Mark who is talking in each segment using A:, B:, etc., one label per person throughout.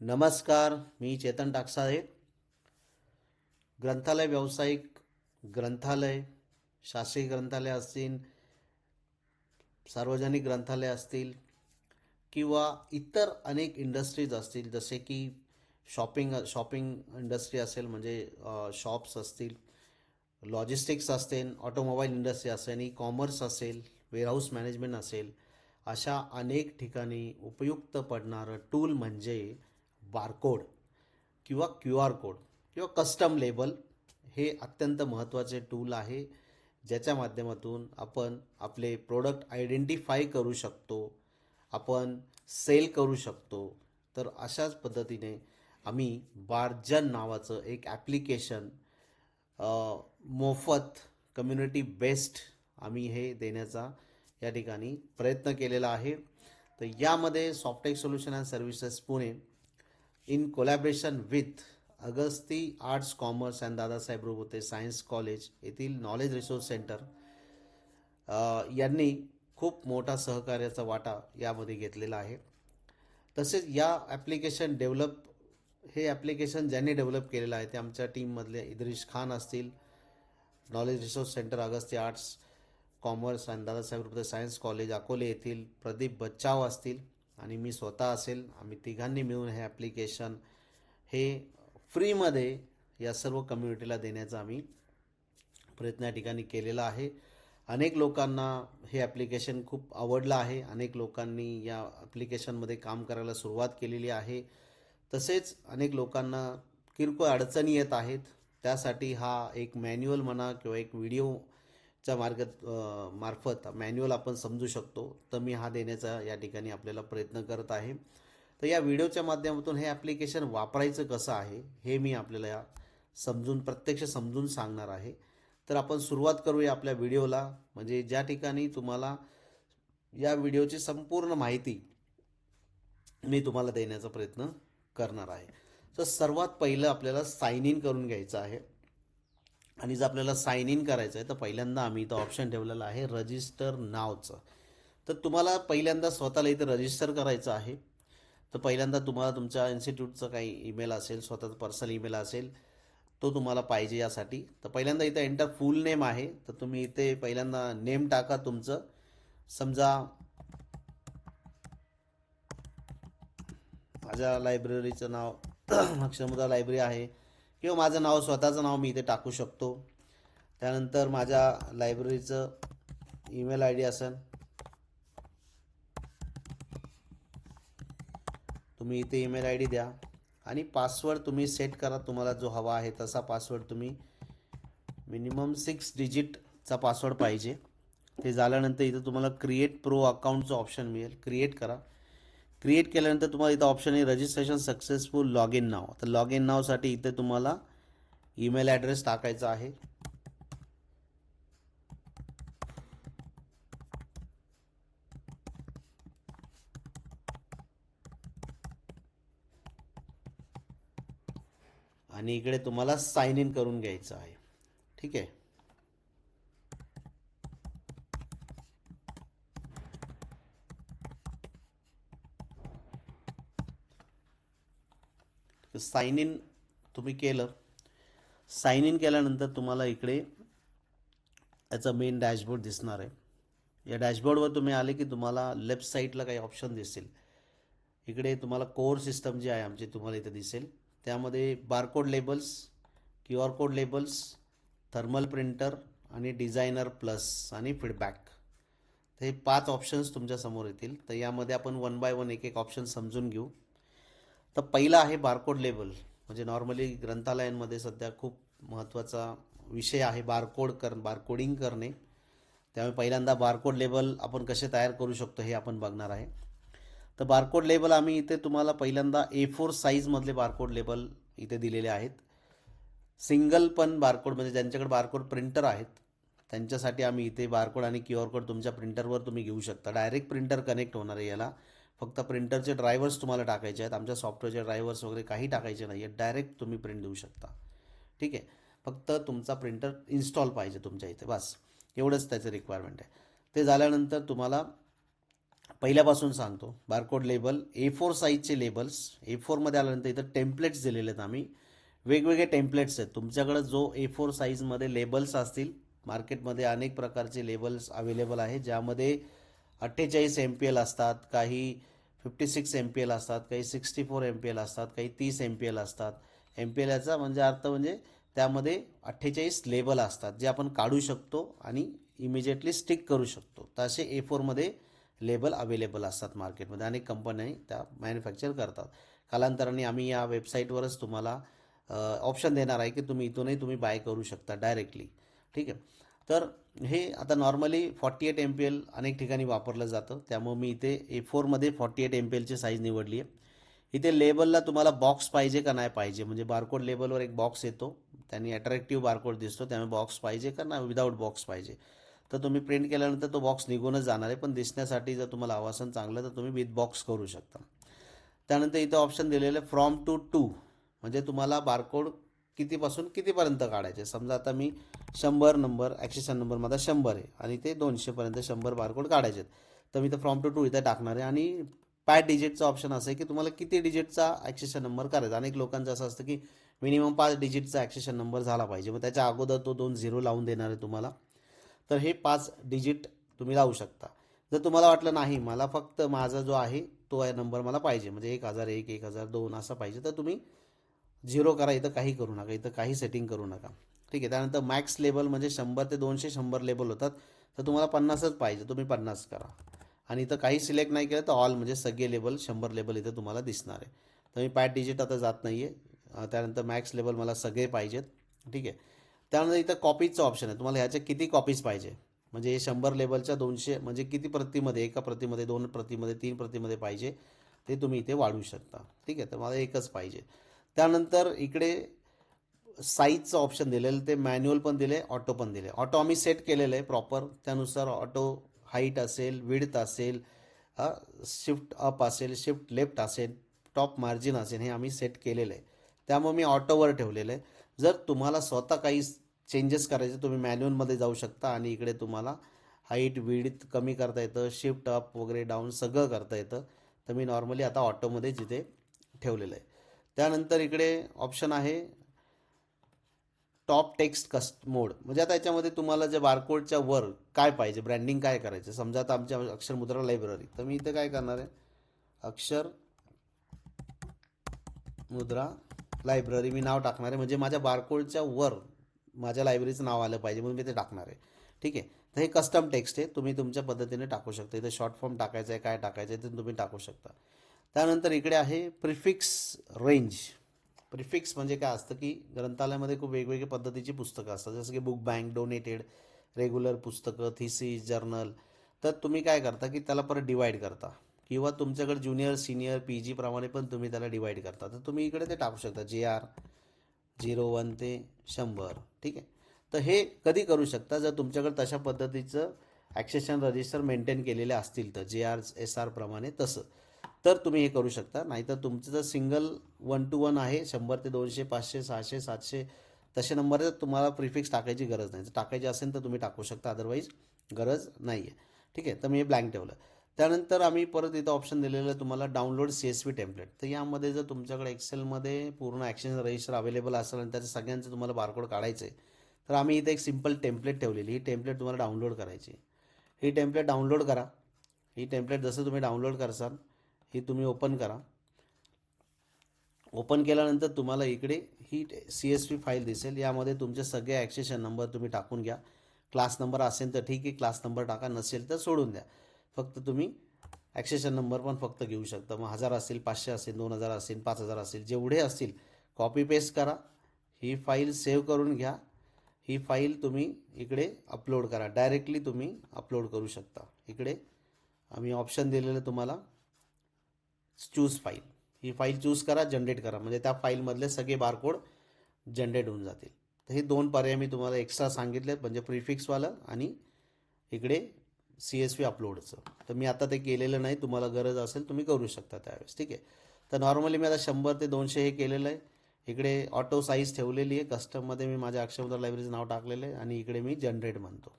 A: नमस्कार, मी चेतन टाकसाळे. ग्रंथालय व्यावसायिक ग्रंथालय, शासकीय ग्रंथालय असतील, सार्वजनिक ग्रंथालय असतील किंवा इतर अनेक इंडस्ट्रीज असतील, जसे की शॉपिंग इंडस्ट्री असेल, म्हणजे शॉप्स असतील, लॉजिस्टिक्स असतील, ऑटोमोबाईल इंडस्ट्री असेल, ई कॉमर्स असेल, वेअरहाऊस मॅनेजमेंट असेल, अशा अनेक ठिकाणी उपयुक्त पडणारं टूल म्हणजे बारकोड किंवा क्यू आर कोड किंवा कस्टम लेबल. हे अत्यंत महत्त्वाचे टूल आहे, ज्याच्या माध्यमातून आपण आपले प्रोडक्ट आयडेंटिफाय करू शकतो, आपण सेल करू शकतो. तर अशाच पद्धतीने आम्ही बार्जन नावाचं एक ॲप्लिकेशन मोफत कम्युनिटी बेस्ड आम्ही हे देण्याचा या ठिकाणी प्रयत्न केलेला आहे. तर यामध्ये Softech solution and services Pune in collaboration with Agasti arts commerce and Dadasaheb Rupwate science college येथील नॉलेज रिसोर्स सेंटर यांनी खूप मोठा सहकार्याचा वाटा यामध्ये घेतलेला आहे. तसेच या ॲप्लिकेशन हे ॲप्लिकेशन ज्यांनी डेव्हलप केलेलं आहे ते आमच्या टीममधले इद्रिश खान असतील, knowledge resource centre Agasti arts commerce and Dadasaheb रुपये सायन्स कॉलेज अकोले येथील प्रदीप बच्चाव असतील, आणि मी स्वतः असेल. आम्ही तिघांनी मिळून हे ॲप्लिकेशन हे फ्रीमध्ये या सर्व कम्युनिटीला देण्याचा आम्ही प्रयत्न या ठिकाणी केलेला आहे. अनेक लोकांना हे ॲप्लिकेशन खूप आवडलं आहे. अनेक लोकांनी या ॲप्लिकेशनमध्ये काम करायला सुरुवात केलेली आहे. तसेच अनेक लोकांना किरकोळ अडचणी येत आहेत. त्यासाठी हा एक मॅन्युअल म्हणा किंवा एक व्हिडिओच्या मार्फत मॅन्युअल आपण समजू शकतो. तर मी हा देण्याचा या ठिकाणी आपल्याला प्रयत्न करत आहे. तर या व्हिडिओच्या माध्यमातून हे ॲप्लिकेशन वापरायचं कसं आहे हे मी आपल्याला प्रत्यक्ष समजून सांगणार आहे. तर आपण सुरुवात करूया आपल्या व्हिडिओला, म्हणजे ज्या ठिकाणी तुम्हाला या व्हिडिओची संपूर्ण माहिती मी तुम्हाला देण्याचा प्रयत्न करणार आहे. तर सर्वात पहिलं आपल्याला साइन इन करून घ्यायचं आहे. आणि जर आपल्याला साइन इन करायचं आहे तर पहिल्यांदा आम्ही इथं ऑप्शन ठेवलेलं आहे रजिस्टर नावचं. तर तुम्हाला पहिल्यांदा स्वतःला इथं रजिस्टर करायचं आहे. तर पहिल्यांदा तुम्हाला तुमच्या इन्स्टिट्यूटचा काही ईमेल असेल, स्वतःचा पर्सनल ईमेल असेल, तो तुम्हाला पाहिजे यासाठी. तर पहिल्यांदा इथं एंटर फुल नेम आहे, तर तुम्ही इथे पहिल्यांदा नेम टाका तुमचं. समजा माझ्या लायब्ररीचं नाव अक्षरमुद्रा लायब्ररी आहे, किंवा माझं नाव, स्वतःचं नाव मी इथे टाकू शकतो. त्यानंतर माझ्या लायब्ररीचं ईमेल आय डी असेल, तुम्ही इथे ईमेल आय डी द्या. आणि पासवर्ड तुम्ही सेट करा, तुम्हाला जो हवा आहे तसा पासवर्ड. तुम्ही मिनिमम 6 डिजिटचा पासवर्ड पाहिजे. ते झाल्यानंतर इथं तुम्हाला क्रिएट प्रो अकाउंटचं ऑप्शन मिळेल, क्रिएट करा. क्रिएट केल्यानंतर तुम्हाला इथं ऑप्शन आहे रजिस्ट्रेशन सक्सेसफुल लॉग इन नाव. तर लॉग इन नावसाठी इथे तुम्हाला ईमेल ॲड्रेस टाकायचा आहे. आणि इकडे तुम्हाला साइन इन करून घ्यायचं आहे. ठीक आहे. साइन इन तुम्ही केलं. साइन इन केल्यानंतर तुम्हाला इकडे याचा मेन डॅशबोर्ड दिसणार आहे. या डॅशबोर्डवर तुम्ही आले की तुम्हाला लेफ्ट साईडला काही ऑप्शन दिसतील. इकडे तुम्हाला कोर सिस्टम जी आहे आमची तुम्हाला इथे दिसेल. त्यामध्ये barcode labels, Q R code labels, thermal printer आणि डिझायनर प्लस आणि फीडबॅक, हे 5 ऑप्शन्स तुमच्यासमोर येतील. तर यामध्ये आपण वन बाय वन एक एक ऑप्शन समजून घेऊ. तर पहिला आहे बारकोड लेबल. म्हणजे नॉर्मली ग्रंथालयांमध्ये सध्या खूप महत्त्वाचा विषय आहे बारकोडिंग करणे. त्यामुळे पहिल्यांदा बारकोड लेबल आपण कसे तयार करू शकतो हे आपण बघणार आहे. तर बारकोड लेबल आम्ही इथे तुम्हाला पहिल्यांदा A4 साईजमधले बारकोड लेबल इथे दिलेले आहेत. सिंगल पण बारकोड, म्हणजे ज्यांच्याकडे बारकोड प्रिंटर आहेत त्यांच्यासाठी आम्ही इथे बारकोड आणि क्यू आर कोड तुमच्या प्रिंटरवर तुम्ही घेऊ शकता. डायरेक्ट प्रिंटर कनेक्ट होणार आहे याला. फक्त प्रिंटरचे ड्रायव्हर्स तुम्हाला टाकायचे आहेत. आमच्या सॉफ्टवेअरचे ड्रायव्हर्स वगैरे काही टाकायचे नाही आहेत. डायरेक्ट तुम्ही प्रिंट देऊ शकता. ठीक आहे. फक्त तुमचा प्रिंटर इन्स्टॉल पाहिजे तुमच्या इथे, बस एवढंच त्याचं रिक्वायरमेंट आहे. ते झाल्यानंतर तुम्हाला पहिल्यापासून सांगतो. बारकोड लेबल A4 साईजचे लेबल्स. A4मध्ये आल्यानंतर इथं टेम्पलेट्स दिलेले आहेत आम्ही. वेगवेगळे टेम्पलेट्स आहेत. तुमच्याकडे जो A4 साईजमध्ये लेबल्स असतील, मार्केटमध्ये अनेक प्रकारचे लेबल्स अवेलेबल आहे, ज्यामध्ये 48 MPL असतात, काही 56 MPL असतात, काही 64 MPL असतात, काही 30 MPL असतात. MPL याचा म्हणजे अर्थ म्हणजे त्यामध्ये 48 लेबल असतात, जे आपण काढू शकतो आणि इमिजिएटली स्टिक करू शकतो. तर असे A4मध्ये लेबल अवेलेबल असतात मार्केटमध्ये. अनेक कंपन्या त्या मॅन्युफॅक्चर करतात. कालांतराने आम्ही या वेबसाईटवरच तुम्हाला ऑप्शन देणार आहे की तुम्ही इथूनही तुम्ही बाय करू शकता डायरेक्टली. ठीक आहे. तर हे आता नॉर्मली 48 MPL अनेक ठिकाणी वापरलं जातं, त्यामुळे मी इथे A4मध्ये 48 MPLची साईज निवडली आहे. इथे लेबलला तुम्हाला बॉक्स पाहिजे का नाही पाहिजे, म्हणजे बारकोड लेबलवर एक बॉक्स येतो, त्यांनी अट्रॅक्टिव्ह बारकोड दिसतो, त्यामुळे बॉक्स पाहिजे का नाही विदाऊट बॉक्स पाहिजे. तर तुम्ही प्रिंट केल्यानंतर तो बॉक्स निघूनच जाणार आहे, पण दिसण्यासाठी जर तुम्हाला आवासन चांगलं तर तुम्ही विथ बॉक्स करू शकता. त्यानंतर इथं ऑप्शन दिलेलं आहे फ्रॉम टू म्हणजे तुम्हाला बारकोड कितीपासून कितीपर्यंत काढायचे. समजा आता मी 100 नंबर ॲक्सेशन नंबर माझा 100 आहे आणि ते 200पर्यंत 100 बारकोड काढायचे आहेत, तर मी तर फ्रॉम टू इथं टाकणार आहे. आणि 5 डिजिटचा ऑप्शन असं आहे की तुम्हाला किती डिजिटचा ॲक्सेशन नंबर करायचा. अनेक लोकांचं असं असतं की मिनिमम 5 डिजिटचा ॲक्सेशन नंबर झाला पाहिजे, मग त्याच्या अगोदर तो 2 झिरो लावून देणार आहे तुम्हाला. तर हे 5 डिजिट तुम्ही लावू शकता. जर तुम्हाला वाटलं नाही मला फक्त माझा जो आहे तो नंबर मला पाहिजे, म्हणजे 1001 1002 असं पाहिजे, तर तुम्ही झिरो करा. इथं काही करू नका, इथं काही सेटिंग करू नका. ठीक आहे. त्यानंतर मॅक्स लेबल म्हणजे 100 ते 200 100 लेबल होतात, तर तुम्हाला 50च पाहिजे, तुम्ही 50 करा. आणि इथं काही सिलेक्ट नाही केलं तर ऑल म्हणजे सगळे लेबल 100 लेबल इथं तुम्हाला दिसणार आहे. तर मी 5 डिजिट आता जात नाही आहे. त्यानंतर मॅक्स लेबल मला सगळे पाहिजेत. ठीक आहे. त्यानंतर इथं कॉपीजचं ऑप्शन आहे, तुम्हाला ह्याच्या किती कॉपीज पाहिजे, म्हणजे हे 100 लेबलच्या 200 म्हणजे किती प्रतिमध्ये, एका प्रतिमध्ये 2 प्रतिमध्ये 3 प्रतिमध्ये पाहिजे, ते तुम्ही इथे वाढवू शकता. ठीक आहे. तर मला एकच पाहिजे. त्यानंतर इकडे साईजचं ऑप्शन दिलेलं, ते मॅन्युअल पण दिले, ऑटो पण दिले. ऑटो आम्ही सेट केलेलं आहे प्रॉपर, त्यानुसार ऑटो हाईट असेल, विड्थ असेल, शिफ्ट अप असेल, शिफ्ट लेफ्ट असेल, टॉप मार्जिन असेल, हे आम्ही सेट केलेलं आहे, त्यामुळे मी ऑटोवर ठेवलेलं आहे. जर तुम्हाला स्वतः काही चेंजेस करायचे तुम्ही मॅन्युअलमध्ये जाऊ शकता आणि इकडे तुम्हाला हाईट विड्थ कमी करता येतं, शिफ्ट अप वगैरे डाऊन सगळं करता येतं. तर मी नॉर्मली आता ऑटोमध्ये जिथे ठेवलेलं आहे. त्यानंतर इकडे ऑप्शन आहे टॉप टेक्स्ट कस्ट मोड, म्हणजे आता याच्यामध्ये तुम्हाला जे बारकोडच्या वर काय पाहिजे, ब्रँडिंग काय करायचं. समजा आता आमच्या अक्षरमुद्रा लायब्ररी, तर मी इथे काय करणार आहे, अक्षर मुद्रा लायब्ररी मी नाव टाकणार आहे, म्हणजे माझ्या बारकोडच्या वर माझ्या लायब्ररीचं नाव आलं पाहिजे म्हणून मी ते टाकणार आहे. ठीक आहे. तर हे कस्टम टेक्स्ट आहे, तुम्ही तुमच्या पद्धतीने टाकू शकता. इथे शॉर्ट फॉर्म टाकायचं आहे, काय टाकायचं आहे ते तुम्ही टाकू शकता. त्यानंतर इकडे आहे प्रिफिक्स रेंज. प्रिफिक्स म्हणजे काय असतं की ग्रंथालयामध्ये खूप वेगवेगळ्या पद्धतीची पुस्तकं असतात, जसं की बुक बँक, डोनेटेड, रेग्युलर पुस्तकं, थिसिस, जर्नल. तर तुम्ही काय करता की त्याला परत डिवाईड करता, किंवा तुमच्याकडे ज्युनियर सिनियर PG प्रमाणे पण तुम्ही त्याला डिवाईड करता. तर तुम्ही इकडे ते टाकू शकता JR 01 ते 100. ठीक आहे. तर हे कधी करू शकता जर तुमच्याकडे तशा पद्धतीचं ॲक्सेशन रजिस्टर मेंटेन केलेले असतील, तर JR SR प्रमाणे तसं तर तुम्ही हे करू शकता. नाहीतर तुमचं जर सिंगल 1 to 1 आहे, 100 ते 200 500 600 700 तसे नंबर तुम्हाला प्रिफिक्स टाकायची गरज नाही. जर टाकायची असेल तर तुम्ही टाकू शकता, अदरवाईज गरज नाही आहे. ठीक आहे. तर मी हे ब्लँक ठेवलं. त्यानंतर आम्ही परत इथं ऑप्शन दिलेलं आहे तुम्हाला डाउनलोड CSV टेम्पलेट. तर यामध्ये जर तुमच्याकडे एक्सेलमध्ये पूर्ण ॲक्सेशन रजिस्टर अवेलेबल असेल आणि त्याचं सगळ्यांचं तुम्हाला बारकोड काढायचं आहे, तर आम्ही इथे एक सिम्पल टेम्पलेट ठेवलेली. ही टेम्पलेट तुम्हाला डाउनलोड करायची. ही टेम्पलेट डाउनलोड करा. ही टेम्पलेट जसं तुम्ही डाउनलोड करसाल ही तुम्ही ओपन करा. ओपन केल्यानंतर तुम्हाला इकडे ही CSV फाईल दिसेल, यामध्ये तुमचे सगळे ॲक्सेशन नंबर तुम्ही टाकून घ्या. क्लास नंबर असेल तर ठीक आहे, क्लास नंबर टाका, नसेल तर सोडून द्या. फक्त तुम्ही ॲक्सेशन नंबर पण फक्त घेऊ शकता. मग 1000 असेल, 500 असेल, 2000 असेल, 5000 असेल, जेवढे असतील कॉपी पेस्ट करा. ही फाईल सेव्ह करून घ्या. ही फाईल तुम्ही इकडे अपलोड करा, डायरेक्टली तुम्ही अपलोड करू शकता. इकडे आम्ही ऑप्शन दिलेलं तुम्हाला चूज फाईल. ही फाईल चूज करा, जनरेट करा, म्हणजे त्या फाईलमधले सगळे बारकोड जनरेट होऊन जातील. तर हे 2 पर्याय मी तुम्हाला एक्स्ट्रा सांगितले, म्हणजे प्रिफिक्सवालं आणि इकडे CSV अपलोडचं. तर मी आता ते केलेलं नाही, तुम्हाला गरज असेल तुम्ही करू शकता त्यावेळेस. ठीक आहे. तर नॉर्मली मी आता 100 ते 200 हे केलेलं आहे. इकडे ऑटो साईज ठेवलेली आहे, कस्टममध्ये मी माझ्या अक्षरमुद्रा लायब्ररीचं नाव टाकलेलं आहे आणि इकडे मी जनरेट म्हणतो.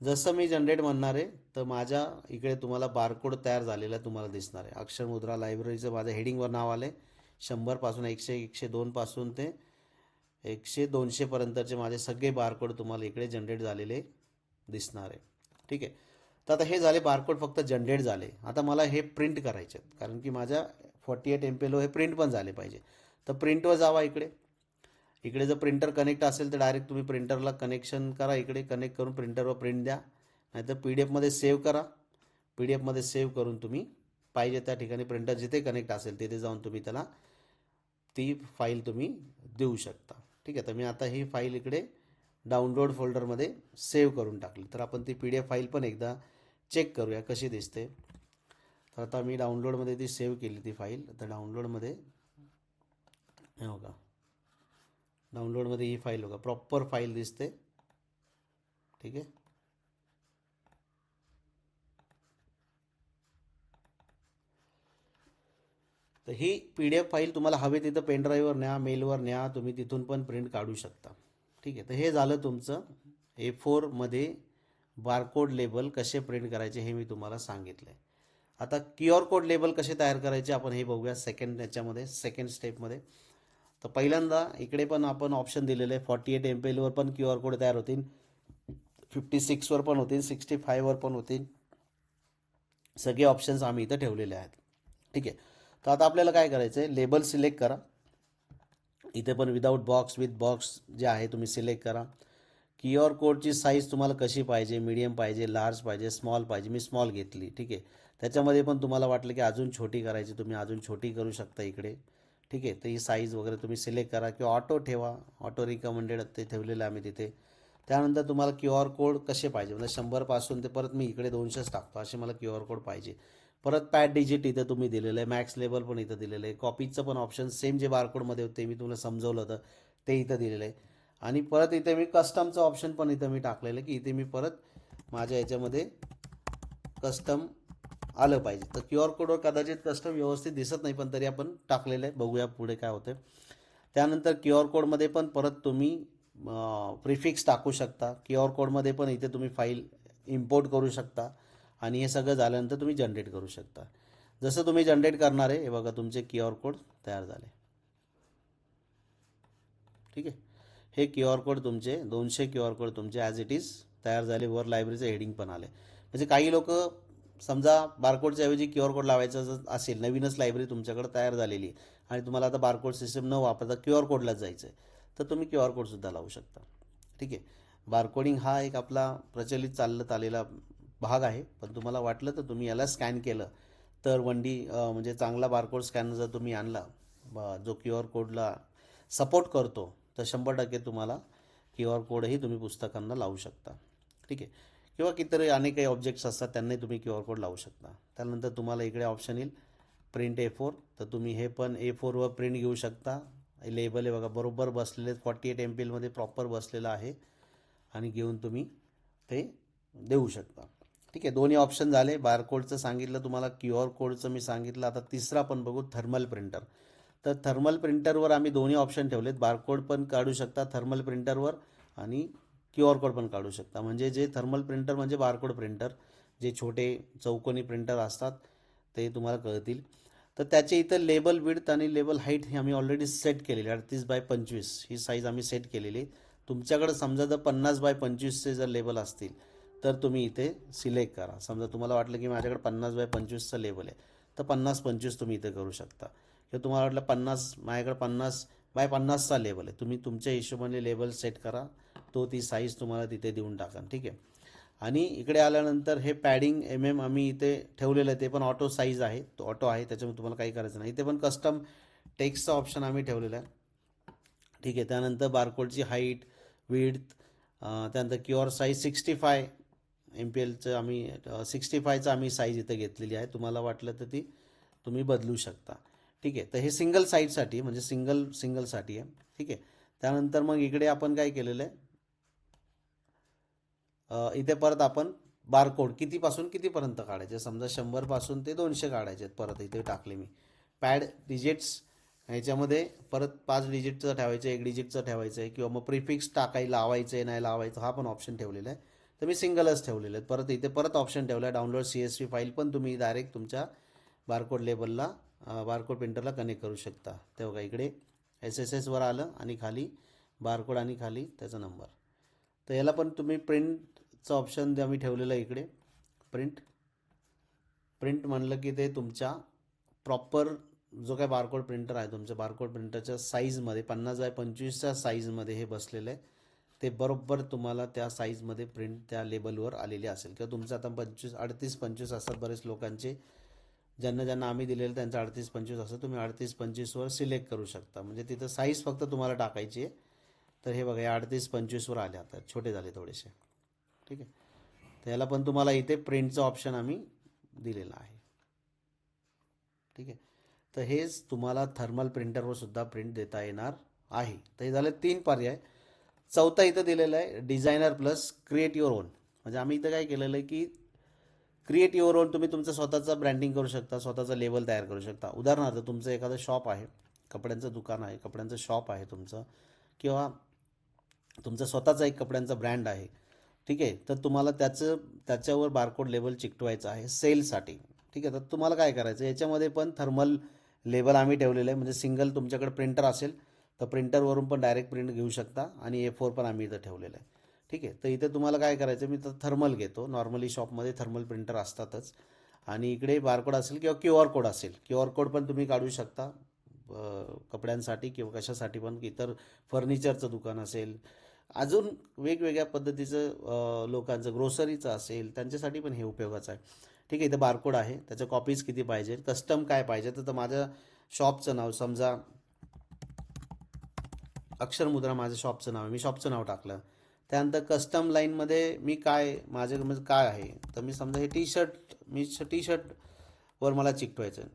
A: जसं मी जनरेट म्हणणार आहे तर माझ्या इकडे तुम्हाला बारकोड तयार झालेला तुम्हाला दिसणार आहे. अक्षरमुद्रा लायब्ररीचं माझं हेडिंगवर नाव आलं आहे. 100 पासून 100-102 पासून ते 100-200 पर्यंतचे माझे सगळे बारकोड तुम्हाला इकडे जनरेट झालेले दिसणार आहे. ठीक आहे. तर आता हे झाले बारकोड फक्त जनरेट झाले. आता मला हे प्रिंट करायचे आहेत कारण की माझ्या 48 MPL हे प्रिंट पण झाले पाहिजे. तर प्रिंटवर जावा इकडे. इकडे जर प्रिंटर कनेक्ट असेल तर डायरेक्ट तुम्ही प्रिंटरला कनेक्शन करा. इकडे कनेक्ट करून प्रिंटरवर प्रिंट द्या. नाहीतर PDF मध्ये सेव्ह करा. PDF मध्ये सेव्ह करून तुम्ही पाहिजे त्या ठिकाणी प्रिंटर जिथे कनेक्ट असेल तिथे जाऊन तुम्ही त्याला ती फाईल तुम्ही देऊ शकता. ठीक आहे. तर मी आता ही फाईल इकडे डाउनलोड फोल्डरमध्ये सेव्ह करून टाकली. तर आपण ती PDF फाईल पण एकदा चेक करूया कशी दिसते. तर आता मी डाउनलोडमध्ये ती सेव्ह केली ती फाईल. आता डाउनलोडमध्ये हो का, डाउनलोडमध्ये ही फाईल बघा प्रॉपर फाईल दिसते. ठीक आहे. तर ही PDF फाईल तुम्हाला हवे तिथं पेनड्राईव्हवर न्या, मेलवर न्या, तुम्ही तिथून पण प्रिंट काढू शकता. ठीक आहे. तर हे झालं तुमचं A4मध्ये बारकोड लेबल कसे प्रिंट करायचे हे मी तुम्हाला सांगितलं आहे. आता QR कोड लेबल कसे तयार करायचे आपण हे बघूया सेकंड स्टेपमध्ये. तर पहिल्यांदा इकडे पण आपण ऑप्शन दिलेले आहे. 48 MPLवर पण QR कोड तयार होतील, 56वर पण होतील, 65वर पण होतील. सगळे ऑप्शन्स आम्ही इथं ठेवलेले आहेत. ठीक आहे. तर आता आपल्याला काय करायचं आहे, लेबल सिलेक्ट करा. इथे पण विदाऊट बॉक्स विथ बॉक्स जे आहे तुम्ही सिलेक्ट करा. QR कोडची साईज तुम्हाला कशी पाहिजे, मीडियम पाहिजे, लार्ज पाहिजे, स्मॉल पाहिजे. मी स्मॉल घेतली. ठीक आहे. त्याच्यामध्ये पण तुम्हाला वाटलं की अजून छोटी करायची तुम्ही अजून छोटी करू शकता इकडे. ठीक आहे. तर ही साईज वगैरे तुम्ही सिलेक्ट करा किंवा ऑटो ठेवा. ऑटो रिकमेंडेड ते ठेवलेलं आम्ही तिथे. त्यानंतर तुम्हाला QR कोड कसे पाहिजे म्हणजे 100 पासून ते परत मी इकडे 200च टाकतो असे मला QR कोड पाहिजे. परत पॅड डिजिट इथं तुम्ही दिलेलं आहे. मॅक्स लेबल पण इथं दिलेलं आहे. कॉपीचं पण ऑप्शन सेम जे बारकोडमध्ये होते मी तुम्हाला समजवलं होतं ते इथं दिलेलं आहे. आणि परत इथे मी कस्टमचं ऑप्शन पण इथं मी टाकलेलं आहे की इथे मी परत माझ्या याच्यामध्ये कस्टम आलं पाहिजे. तर QR कोडवर कदाचित कस्टम व्यवस्थित दिसत नाही पण तरी आपण टाकलेलं आहे. बघूया पुढे काय होतं. त्यानंतर QR कोडमध्ये पण परत तुम्ही प्रिफिक्स टाकू शकता. QR कोडमध्ये पण इथे तुम्ही फाईल इम्पोर्ट करू शकता आणि हे सगळं झाल्यानंतर तुम्ही जनरेट करू शकता. जसं तुम्ही जनरेट करणार आहे हे बघा तुमचे QR कोड तयार झाले. ठीक आहे. हे QR कोड तुमचे 200 QR कोड तुमचे ॲज इट इज तयार झाले. वर लायब्ररीचं हेडिंग पण आले. म्हणजे काही लोक समजा बारकोडच्या ऐवजी QR कोड लावायचं जर असेल, नवीनच लायब्ररी तुमच्याकडे तयार झालेली आणि तुम्हाला आता बारकोड सिस्टम न वापरता QR कोडलाच जायचं आहे तर तुम्ही QR कोडसुद्धा लावू शकता. ठीक आहे. बारकोडिंग हा एक आपला प्रचलित चालत आलेला भाग आहे. पण तुम्हाला वाटलं तर तुम्ही याला स्कॅन केलं तर 1D म्हणजे चांगला बारकोड स्कॅनर जर तुम्ही आणला जो QR कोडला सपोर्ट करतो तर 100% तुम्हाला QR कोडही तुम्ही पुस्तकांना लावू शकता. ठीक आहे. किंवा कितीतरी अनेक काही ऑब्जेक्ट्स असतात त्यांनाही तुम्ही QR कोड लावू शकता. त्यानंतर तुम्हाला इकडे ऑप्शन येईल प्रिंट A4. तर तुम्ही हे पण A4वर प्रिंट घेऊ शकता. लेबल आहे बघा बरोबर बसलेले 48 MPLमध्ये प्रॉपर बसलेलं आहे आणि घेऊन तुम्ही ते देऊ शकता. ठीक आहे. दोन्ही ऑप्शन झाले. बारकोडचं सांगितलं तुम्हाला, QR कोडचं मी सांगितलं. आता तिसरा आपण बघू थर्मल प्रिंटर. तर थर्मल प्रिंटरवर आम्ही दोन्ही ऑप्शन ठेवलेत. बारकोड पण काढू शकता थर्मल प्रिंटरवर आणि QR कोड पण काढू शकता. म्हणजे जे थर्मल प्रिंटर म्हणजे बारकोड प्रिंटर, जे छोटे चौकोनी प्रिंटर असतात ते तुम्हाला कळतील. तर त्याचे इथं लेबल विड्थ आणि लेबल हाईट हे आम्ही ऑलरेडी सेट केलेली 38x25 ही साईज आम्ही सेट केलेली. तुमच्याकडे समजा जर 50x25चे जर लेबल असतील तर तुम्ही इथे सिलेक्ट करा. समजा तुम्हाला वाटलं की माझ्याकडे 50x25चं लेबल आहे तर 50x25 तुम्ही इथे करू शकता. किंवा तुम्हाला वाटलं 50 माझ्याकडे 50x50चा लेबल आहे तुम्ही तुमच्या हिशोबाने लेबल सेट करा. तो ती साईज तुम्हाला तिथे देऊन टाका. ठीक आहे. आणि इकडे आल्यानंतर हे पॅडिंग आम्ही इथे ठेवलेलं आहे ते पण ऑटो साईज आहे. तो ऑटो आहे त्याच्यामुळे तुम्हाला काही करायचं नाही. इथे पण कस्टम टेक्स्टचा ऑप्शन आम्ही ठेवलेला आहे. ठीक आहे. त्यानंतर बारकोडची हाईट विड्थ त्यानंतर QR साईज 65 MPLचं आम्ही 65चं आम्ही साईज इथं घेतलेली आहे. तुम्हाला वाटलं तर ती तुम्ही बदलू शकता. ठीक आहे. तर हे सिंगल साईडसाठी म्हणजे सिंगलसाठी आहे. ठीक आहे. त्यानंतर मग इकडे आपण काय केलेलं आहे इथे परत आपण बारकोड कितीपासून कितीपर्यंत काढायचे. समजा 100 पासून ते 200 काढायचे आहेत. परत इथे टाकले मी पॅड डिजिट्स ह्याच्यामध्ये परत 5 डिजिटचं ठेवायचं 1 डिजिटचं ठेवायचं आहे किंवा मग प्रिफिक्स टाकायला लावायचं आहे नाही लावायचं हा पण ऑप्शन ठेवलेला आहे. तर मी सिंगलच ठेवलेले आहेत. परत इथे परत ऑप्शन ठेवला आहे डाउनलोड CSV फाईल, पण तुम्ही डायरेक्ट तुमच्या बारकोड लेबलला बारकोड प्रिंटरला कनेक्ट करू शकता. ते बघा इकडे SSSवर आलं आणि खाली बारकोड आणि खाली त्याचा नंबर. तर याला पण तुम्ही प्रिंटचं ऑप्शन आम्ही ठेवलेलं आहे इकडे. प्रिंट म्हणलं की ते तुमच्या प्रॉपर जो काय बारकोड प्रिंटर आहे तुमच्या बारकोड प्रिंटरच्या साईजमध्ये 50x25च्या साईजमध्ये हे बसलेलं आहे. ते बरोबर तुम्हाला त्या साईजमध्ये प्रिंट त्या लेबलवर आलेली असेल. किंवा तुमचं आता 38-25 असतात बरेच लोकांचे, ज्यांना आम्ही दिलेलं त्यांचं 38-25 असं, तुम्ही 38-25वर सिलेक्ट करू शकता. म्हणजे तिथं साईज फक्त तुम्हाला टाकायची आहे. तर हे बघा, 38-25वर आले, आता छोटे झाले थोडेसे. ठीक आहे. तर याला पण तुम्हाला इथे प्रिंटचं ऑप्शन आम्ही दिलेलं आहे. ठीक आहे. तर हेच तुम्हाला थर्मल प्रिंटरवर सुद्धा प्रिंट देता येणार आहे. तर हे झाले 3 पर्याय. चौथा इथं दिलेला आहे designer plus create your on. म्हणजे आम्ही इथं काय केलेलं आहे की क्रिएट युअर ओन, तुम्ही तुमचं स्वतःचं ब्रँडिंग करू शकता, स्वतःचं लेबल तयार करू शकता. उदाहरणार्थ तुमचं एखादं शॉप आहे, कपड्यांचं दुकान आहे, कपड्यांचं शॉप आहे तुमचं, किंवा तुमचं स्वतःचा एक कपड्यांचा ब्रँड आहे. ठीक आहे. तर तुम्हाला त्याच्यावर बारकोड लेबल चिकटवायचं आहे सेलसाठी. ठीक आहे. तर तुम्हाला काय करायचं, याच्यामध्ये पण थर्मल लेबल आम्ही ठेवलेलं आहे. म्हणजे सिंगल तुमच्याकडे प्रिंटर असेल तर प्रिंटरवरून पण डायरेक्ट प्रिंट घेऊ शकता, आणि A4 पण आम्ही इथं ठेवलेलं आहे. ठीक आहे. तर इथे तुम्हाला काय करायचं, मी तर थर्मल घेतो. नॉर्मली शॉपमध्ये थर्मल प्रिंटर असतातच, आणि इकडे बारकोड असेल किंवा QR कोड असेल, QR कोड पण तुम्ही काढू शकता कपड्यांसाठी किंवा कशासाठी पण. इतर फर्निचरचं दुकान असेल, अजून वेगवेगळ्या पद्धतीचं लोकांचं ग्रोसरीचं असेल, त्यांच्यासाठी पण हे उपयोगाचं आहे. ठीक आहे. इथं बारकोड आहे, त्याच्या कॉपीज किती पाहिजे, कस्टम काय पाहिजे. तर माझ्या शॉपचं नाव समजा अक्षरमुद्रा, माझं शॉपचं नाव आहे, मी शॉपचं नाव टाकलं. त्यानंतर कस्टम लाईनमध्ये मी काय माझ्यामध्ये काय आहे, तर मी समजा हे टी शर्टवर मला चिकटवायचं आहे,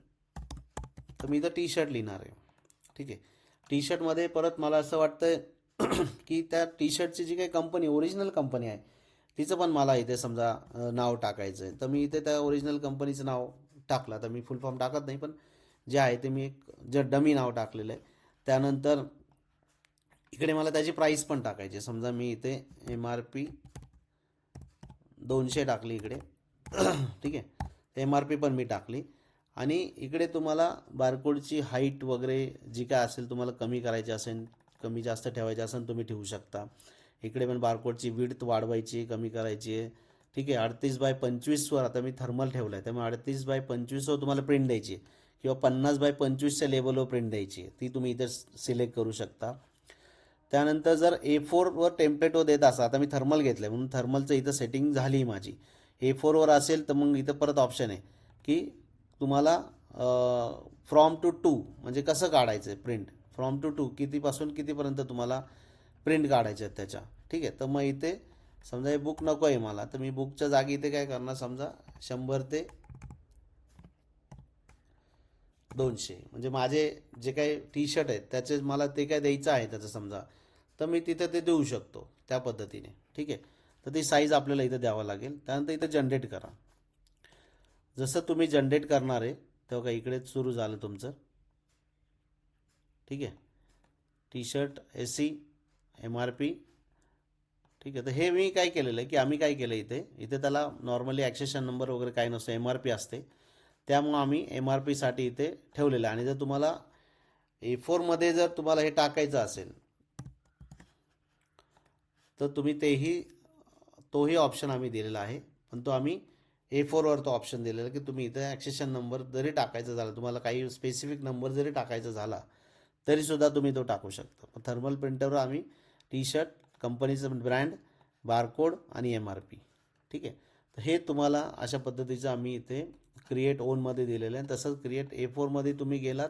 A: तर मी इथं टी शर्ट लिहिणार आहे. ठीक आहे. टी शर्टमध्ये परत मला असं वाटतं की त्या टी शर्टची जी काही कंपनी, ओरिजिनल कंपनी आहे, तिचं पण मला इथे समजा नाव टाकायचं आहे. तर मी इथे त्या ओरिजिनल कंपनीचं नाव टाकलं. तर मी फुल फॉर्म टाकत नाही, पण जे आहे ते मी एक जे डमी नाव टाकलेलं आहे. त्यानंतर इकडे मला त्याची प्राईस पण टाकायची. समजा मी इथे MRP 200 टाकली इकडे. ठीक आहे. MRP पण मी टाकली, आणि इकडे तुम्हाला बारकोडची हाईट वगैरे जी काय असेल, तुम्हाला कमी करायची असेल, कमी जास्त ठेवायची असेल, तुम्ही ठेवू शकता. इकडे पण बारकोडची विड्थ वाढवायची, कमी करायची आहे. ठीक आहे. 38x25वर आता मी थर्मल ठेवलं आहे, त्यामुळे 38x25वर तुम्हाला प्रिंट द्यायची आहे, किंवा 50x25च्या लेवलवर प्रिंट द्यायची आहे, ती तुम्ही इथे सिलेक्ट करू शकता. त्यानंतर जर A4वर टेम्पलेटवर देत असा, आता मी थर्मल घेतलं आहे म्हणून थर्मलचं इथं सेटिंग झाली माझी. A4वर असेल तर मग इथं परत ऑप्शन आहे की तुम्हाला फ्रॉम टू टू, म्हणजे कसं काढायचं आहे प्रिंट, फ्रॉम टू टू कितीपासून कितीपर्यंत तुम्हाला प्रिंट काढायच्या आहेत त्याच्या. ठीक आहे. तर मग इथे समजा हे बुक नको आहे मला, तर मी बुकच्या जागी इथे काय करणार, समजा 100 ते 200, म्हणजे माझे जे काही टी शर्ट आहेत त्याचे मला ते काय द्यायचं आहे त्याचं समजा, तर मी तिथं ते देऊ शकतो त्या पद्धतीने. ठीक आहे. तर ती साईज आपल्याला इथं द्यावं लागेल. त्यानंतर इथं जनरेट करा. जसं तुम्ही जनरेट करणार आहे तेव्हा का इकडे सुरू झालं तुमचं. ठीक आहे. T shirt SC MRP. ठीक आहे. तर हे मी काय केलेलं आहे की आम्ही काय केलं, इथे इथे त्याला नॉर्मली ॲक्सेशन नंबर वगैरे काय नसतं, MRP असते. त्यामुळं आम्ही MRPसाठी इथे ठेवलेलं आहे. आणि जर तुम्हाला A4मध्ये जर तुम्हाला हे टाकायचं असेल तर तुम्ही तोही ऑप्शन आम्ही दिलेला आहे. पण तो आम्ही A4वर तो ऑप्शन दिलेला की तुम्ही इथे ॲक्सेशन नंबर जरी टाकायचा झाला, तुम्हाला काही स्पेसिफिक नंबर जरी टाकायचा झाला तरीसुद्धा तुम्ही तो टाकू शकता. पण थर्मल प्रिंटरवर आम्ही टी शर्ट, कंपनीचं ब्रँड, बारकोड आणि MRP. ठीक आहे. तर हे तुम्हाला अशा पद्धतीचं आम्ही इथे क्रिएट ओनमध्ये दिलेलं आहे. तसंच क्रिएट A4मध्ये तुम्ही गेलात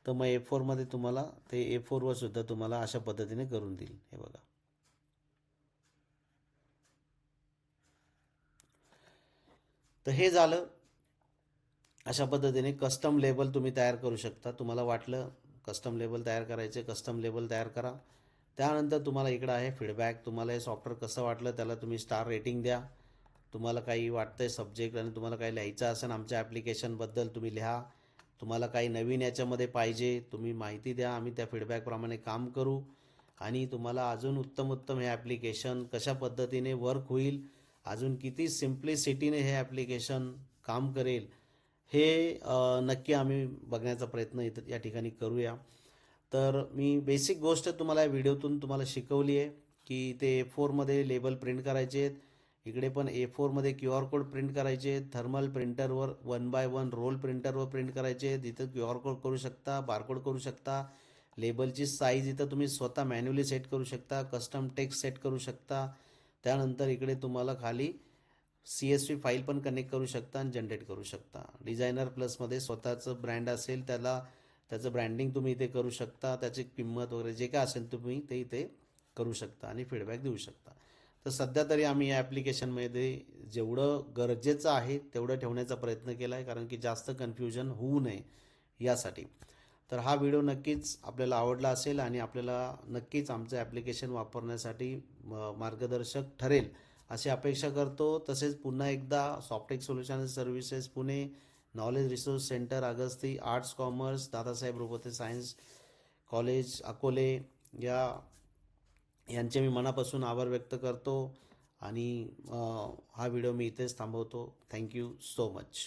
A: तर मग A4मध्ये तुम्हाला ते A4वर सुद्धा तुम्हाला अशा पद्धतीने करून देईल. हे बघा. तर हे झालं. अशा पद्धतीने कस्टम लेबल तुम्ही तयार करू शकता. तुम्हाला वाटलं कस्टम लेबल तयार करायचे, कस्टम लेबल तयार करा. त्यानंतर तुम्हाला इकडं आहे फीडबॅक. तुम्हाला हे सॉफ्टवेअर कसं वाटलं त्याला तुम्ही स्टार रेटिंग द्या. तुम्हाला काही वाटतंय सब्जेक्ट आणि तुम्हाला काही लिहायचं असेल आमच्या ॲप्लिकेशनबद्दल, तुम्ही लिहा. तुम्हाला काही नवीन याच्यामध्ये पाहिजे तुम्ही माहिती द्या. आम्ही त्या फीडबॅकप्रमाणे काम करू, आणि तुम्हाला अजून उत्तम उत्तम हे ॲप्लिकेशन कशा पद्धतीने वर्क होईल अजून किती सिम्प्लिसिटीने हे ॲप्लिकेशन काम करेल हे नक्की आम्ही बघण्याचा प्रयत्न इथं या ठिकाणी करूया. तर मी बेसिक गोष्ट तुम्हाला या व्हिडिओतून तुम्हाला शिकवली आहे की ते A4मध्ये लेबल प्रिंट करायचे आहेत. इकडे पण A4मध्ये QR कोड प्रिंट करायचे आहेत. थर्मल प्रिंटरवर 1 बाय 1 रोल प्रिंटरवर प्रिंट करायचे आहेत. इथं QR कोड करू शकता, बारकोड करू शकता. लेबलची साईज इथं तुम्ही स्वतः मॅन्युअली सेट करू शकता, कस्टम टेक्स्ट सेट करू शकता. त्यानंतर इकडे तुम्हाला खाली CSV फाईल पण कनेक्ट करू शकता आणि जनरेट करू शकता. डिझायनर प्लसमध्ये स्वतःचं ब्रँड असेल त्याचं ब्रँडिंग तुम्ही इथे करू शकता. त्याची किंमत वगैरे जे काय असेल तुम्ही ते इथे करू शकता आणि फीडबॅक देऊ शकता. तर सध्या तरी आम्ही या ॲप्लिकेशनमध्ये जेवढं गरजेचं आहे तेवढं ठेवण्याचा प्रयत्न केला आहे, कारण की जास्त कन्फ्युजन होऊ नये यासाठी. तर हा व्हिडिओ नक्कीच आपल्याला आवडला असेल आणि आपल्याला नक्कीच आमचं ॲप्लिकेशन वापरण्यासाठी मार्गदर्शक ठरेल अशी अपेक्षा करतो. तसेच पुन्हा एकदा Softech solution services Pune, knowledge resource centre Agasti, arts commerce, Dadasaheb Rupwate science college Akole या यांचे मी मनापासून आभार व्यक्त करतो आणि हा व्हिडिओ मी इथेच थांबवतो. Thank you so much.